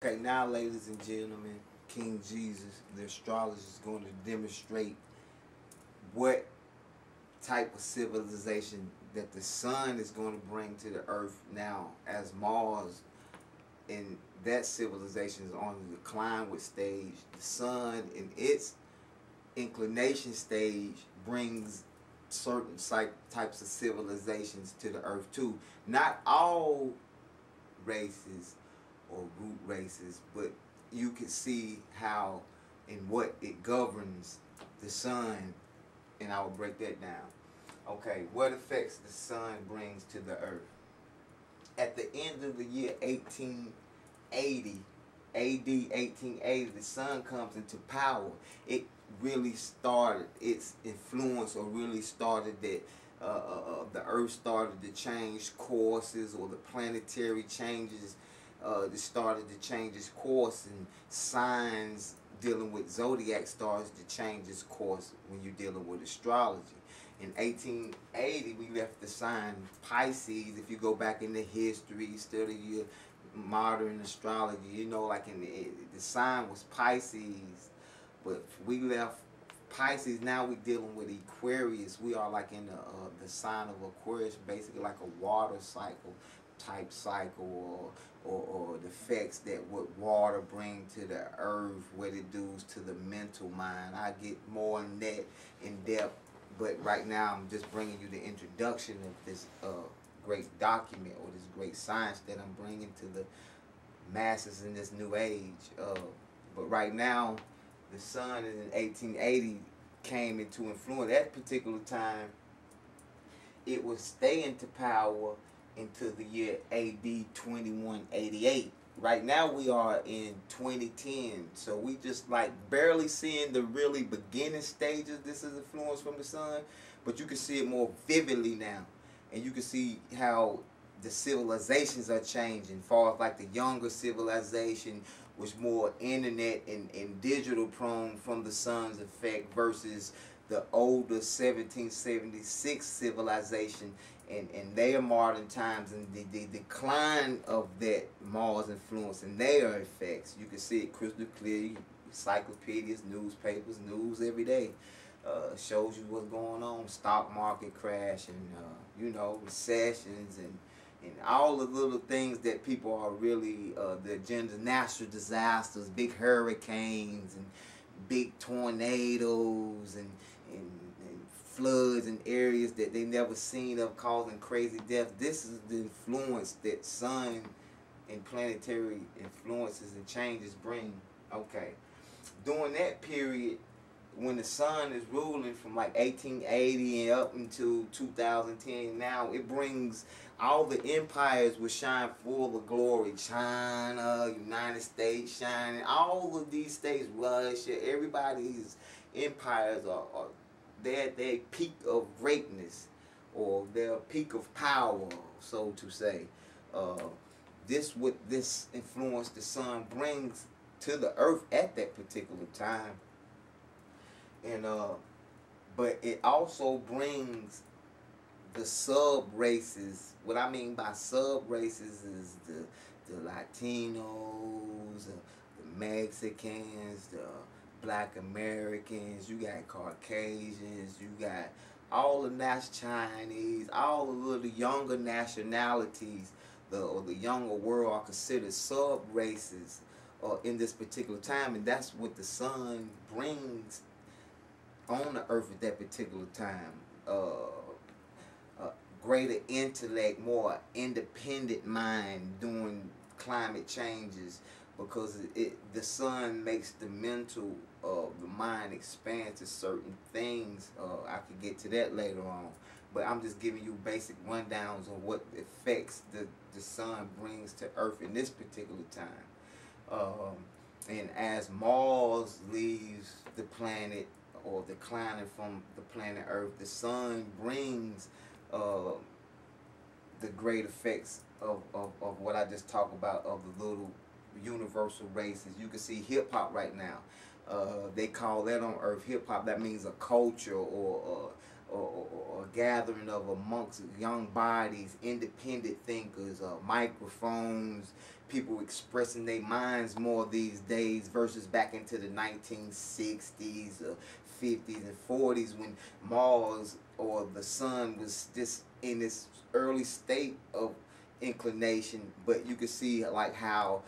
Okay, now ladies and gentlemen, King Jesus, the astrologist, is going to demonstrate what type of civilization that the sun is going to bring to the earth now, as Mars and that civilization is on the decline stage. The sun in its inclination stage brings certain types of civilizations to the earth too. Not all races or root races, but you can see how and what it governs the sun, and I will break that down. Okay, what effects the sun brings to the earth. At the end of the year 1880, AD 1880, the sun comes into power. It really started its influence, or really started that the earth started to change courses, or the planetary changes that started to change its course, and signs dealing with zodiac stars to change its course when you're dealing with astrology. In 1880, we left the sign Pisces. If you go back into history, study your modern astrology, you know, like the sign was Pisces, but we left Pisces. Now we're dealing with Aquarius. We are like in the sign of Aquarius, basically like a water cycle type cycle, or the effects that what water bring to the earth, what it does to the mental mind. I get more in that in depth, but right now I'm just bringing you the introduction of this great document, or this great science that I'm bringing to the masses in this new age. But right now, the sun in 1880 came into influence. At that particular time, it was staying to power into the year AD 2188. Right now we are in 2010, so we just like barely seeing the really beginning stages. This is influence from the sun, but you can see it more vividly now, and you can see how the civilizations are changing. Far as like the younger civilization was more internet and digital prone from the sun's effect, versus the older 1776 civilization and their modern times, and the decline of that Mars influence and their effects. You can see it crystal clear. Encyclopedias, newspapers, news every day shows you what's going on. Stock market crash, and you know, recessions, and all the little things that people are really the agenda. Natural disasters, big hurricanes, and big tornadoes, and floods in areas that they never seen of, causing crazy death. This is the influence that sun and planetary influences and changes bring. Okay, during that period, when the sun is ruling from like 1880 and up until 2010, now it brings all the empires will shine full of glory. China, United States shining, all of these states, Russia, everybody's empires are they're at their peak of greatness, or their peak of power, so to say. This influence the sun brings to the earth at that particular time. And but it also brings the sub races. What I mean by sub races is the Latinos, the Mexicans, the Black Americans. You got Caucasians. You got all the Chinese, all of the little younger nationalities, or the younger world are considered sub races in this particular time, and that's what the sun brings on the earth at that particular time. Greater intellect, more independent mind during climate changes, because the sun makes the mental the mind expand to certain things. I could get to that later on, but I'm just giving you basic rundowns on what effects the sun brings to earth in this particular time. And as Mars leaves the planet, or declining from the planet Earth, the sun brings the great effects of what I just talked about, of the little universal races. You can see hip-hop right now. They call that on Earth hip-hop. That means a culture, or or gathering of amongst young bodies, independent thinkers, microphones, people expressing their minds more these days versus back into the 1960s, 50s, and 40s when Mars or the sun was just in its early state of inclination. But you could see like how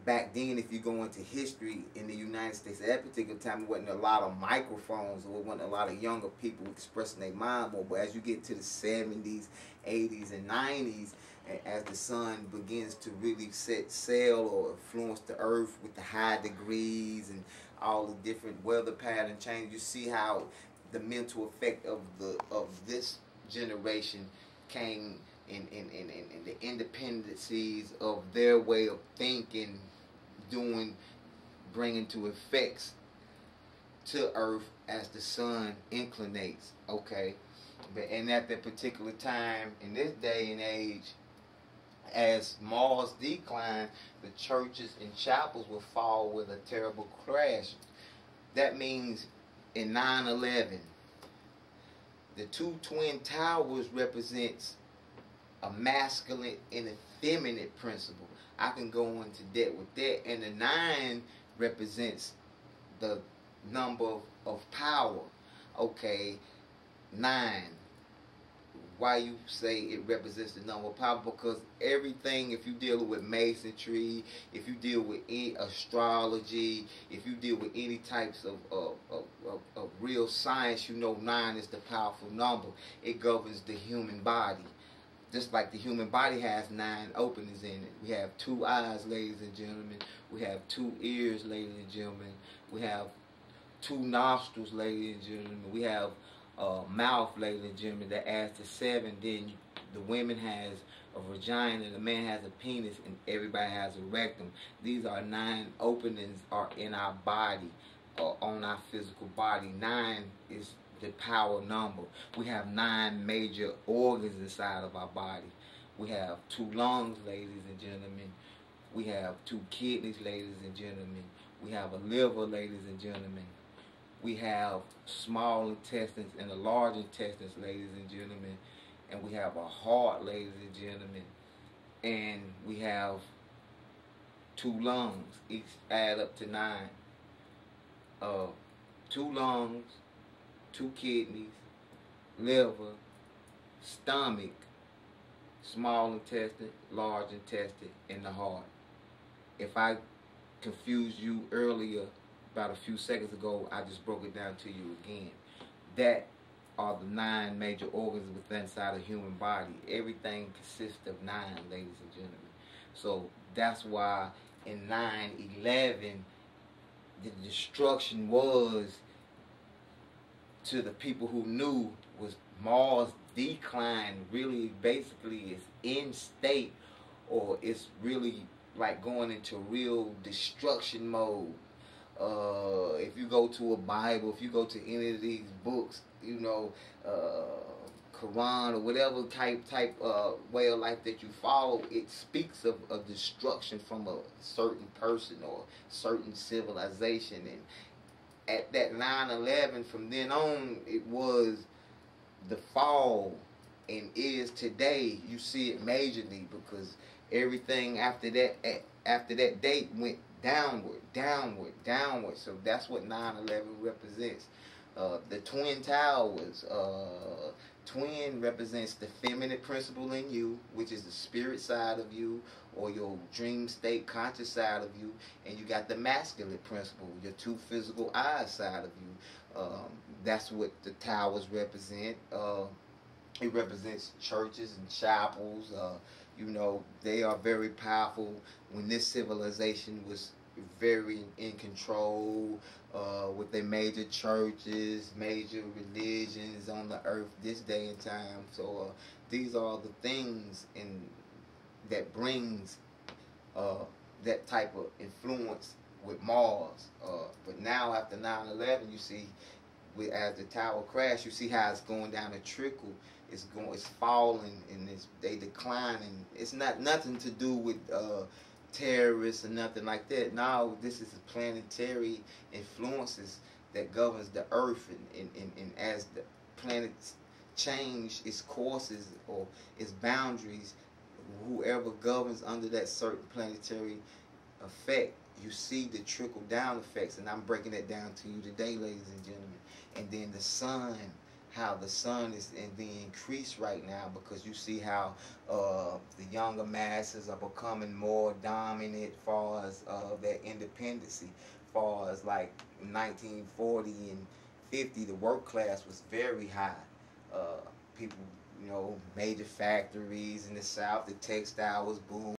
back then, if you go into history in the United States at that particular time, it wasn't a lot of microphones, or it wasn't a lot of younger people expressing their mind more. But as you get to the 70s, 80s, and 90s, as the sun begins to really set sail or influence the earth with the high degrees and all the different weather pattern change, you see how the mental effect of this generation came in the independencies of their way of thinking, bringing to effects to earth as the sun inclinates. Okay, and at that particular time in this day and age, as Mars declined, the churches and chapels will fall with a terrible crash. That means in 9/11, the two twin towers represents a masculine and a feminine principle. I can go into depth with that. And the 9 represents the number of power. Okay, 9. Why you say it represents the number of power? Because everything, if you deal with masonry, if you deal with astrology, if you deal with any types of real science, you know 9 is the powerful number. It governs the human body. Just like the human body has 9 openings in it. We have 2 eyes, ladies and gentlemen. We have 2 ears, ladies and gentlemen. We have 2 nostrils, ladies and gentlemen. We have mouth, ladies and gentlemen. That adds to 7. Then the women has a vagina, the man has a penis, and everybody has a rectum. These are 9 openings are in our body, on our physical body. 9 is the power number. We have 9 major organs inside of our body. We have 2 lungs, ladies and gentlemen. We have 2 kidneys, ladies and gentlemen. We have a liver, ladies and gentlemen. We have small intestines and a large intestines, ladies and gentlemen. And we have a heart, ladies and gentlemen. And we have 2 lungs. Each add up to 9. 2 lungs, 2 kidneys, liver, stomach, small intestine, large intestine, and the heart. If I confused you earlier, about a few seconds ago, I just broke it down to you again. That are the 9 major organs within inside a human body. Everything consists of 9, ladies and gentlemen. So that's why in 9/11, the destruction was, to the people who knew, was Mars decline really basically is in state, or it's really like going into real destruction mode. If you go to a Bible, if you go to any of these books, you know, Quran or whatever type way of life that you follow, it speaks of a destruction from a certain person or certain civilization. And at that 9/11, from then on, it was the fall, and is today. You see it majorly because everything after that date went downward, downward, downward. So that's what 9/11 represents. The Twin Towers. Twin represents the feminine principle in you, which is the spirit side of you, or your dream state conscious side of you, and you got the masculine principle, your 2 physical eyes side of you. That's what the towers represent. It represents churches and chapels. You know, they are very powerful. When this civilization was very in control with their major churches, major religions on the earth this day and time. So these are the things that brings that type of influence with Mars. But now after 9/11, you see, as the tower crashed, you see how it's going down a trickle. It's falling, and they declining. It's nothing to do with terrorists or nothing like that. Now this is planetary influences that governs the earth, and as planet change its courses or its boundaries, whoever governs under that certain planetary effect, you see the trickle down effects, and I'm breaking that down to you today, ladies and gentlemen. And then the sun, how the sun is in the increase right now, because you see how the younger masses are becoming more dominant far as their independency, far as like 1940 and 50, the work class was very high. People, major factories in the South, the textile was booming.